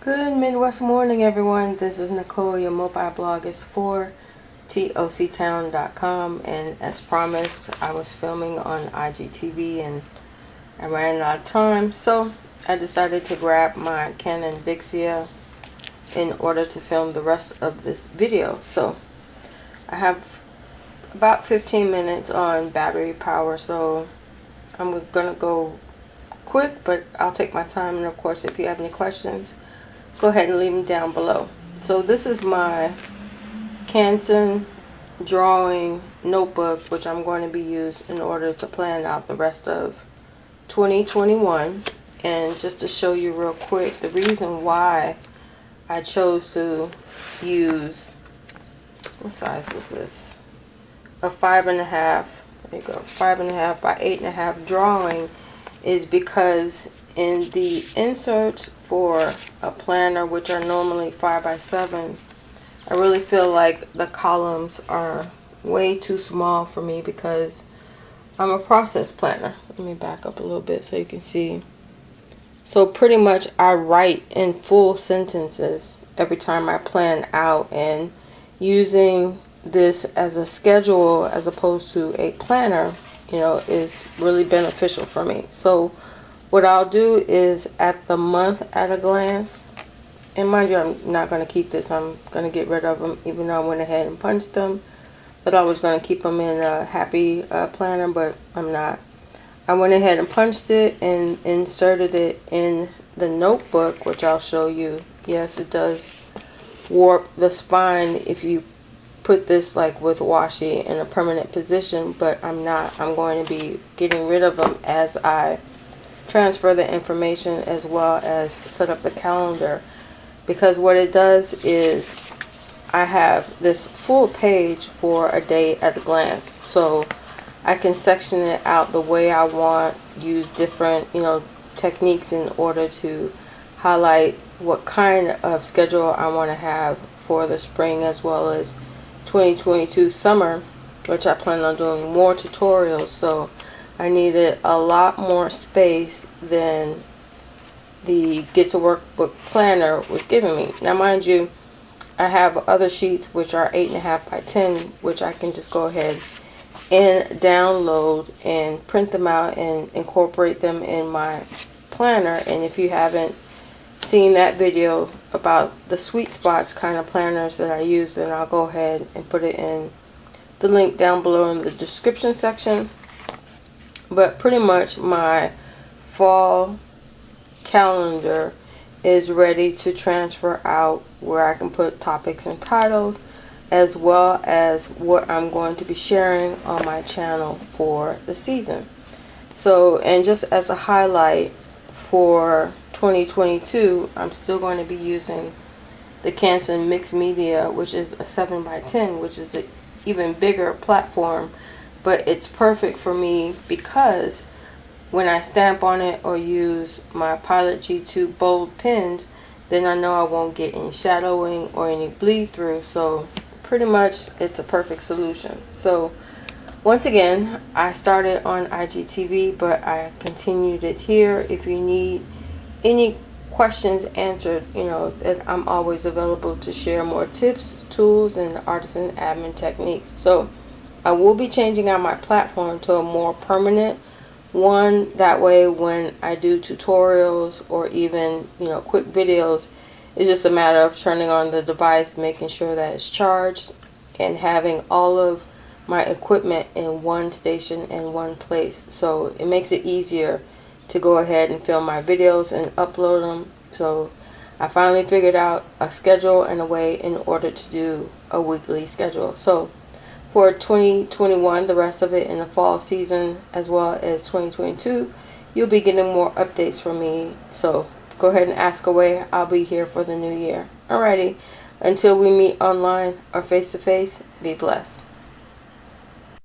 Good Midwest morning, everyone. This is Nicole. Your mobile blog is for toctown.com, and as promised, I was filming on IGTV and I ran out of time, so I decided to grab my Canon Vixia in order to film the rest of this video. So I have about 15 minutes on battery power, so I'm gonna go quick, but I'll take my time. And of course, if you have any questions, go ahead and leave them down below. So this is my Canson drawing notebook, which I'm going to be used in order to plan out the rest of 2021. And just to show you real quick, the reason why I chose to use, what size is this? A 5.5, there you go, 5.5 by 8.5 drawing, is because in the inserts for a planner, which are normally 5 by 7, I really feel like the columns are way too small for me because I'm a process planner. Let me back up a little bit so you can see. So pretty much I write in full sentences every time I plan out, and using this as a schedule as opposed to a planner, is really beneficial for me. So what I'll do is at the month at a glance, and mind you, I'm not going to keep this. I'm going to get rid of them, even though I went ahead and punched them. Thought I was going to keep them in a happy planner, but I'm not. I went ahead and punched it and inserted it in the notebook, which I'll show you. Yes, it does warp the spine if you put this like with washi in a permanent position, but I'm not. I'm going to be getting rid of them as I transfer the information as well as set up the calendar, because what it does is I have this full page for a day at a glance, so I can section it out the way I want, use different techniques in order to highlight what kind of schedule I want to have for the spring as well as 2022 summer, which I plan on doing more tutorials. So I needed a lot more space than the Get to Workbook planner was giving me. Now mind you, I have other sheets which are 8.5 by 10, which I can just go ahead and download and print them out and incorporate them in my planner. And if you haven't seen that video about the sweet spots kind of planners that I use, then I'll go ahead and put it in the link down below in the description section. But pretty much my fall calendar is ready to transfer out, where I can put topics and titles as well as what I'm going to be sharing on my channel for the season. So, and just as a highlight for 2022, I'm still going to be using the Canson Mixed Media, which is a 7 by 10, which is an even bigger platform, but it's perfect for me because when I stamp on it or use my Pilot G2 bold pens, then I know I won't get any shadowing or any bleed through. So pretty much it's a perfect solution. So once again, I started on IGTV, but I continued it here. If you need any questions answered, that I'm always available to share more tips, tools, and artisan admin techniques. So I will be changing out my platform to a more permanent one. That way when I do tutorials or even quick videos, it's just a matter of turning on the device, making sure that it's charged, and having all of my equipment in one station in one place. So it makes it easier to go ahead and film my videos and upload them. So I finally figured out a schedule and a way in order to do a weekly schedule. So for 2021, the rest of it in the fall season as well as 2022, you'll be getting more updates from me. So go ahead and ask away. I'll be here for the new year. Alrighty, until we meet online or face to face, be blessed.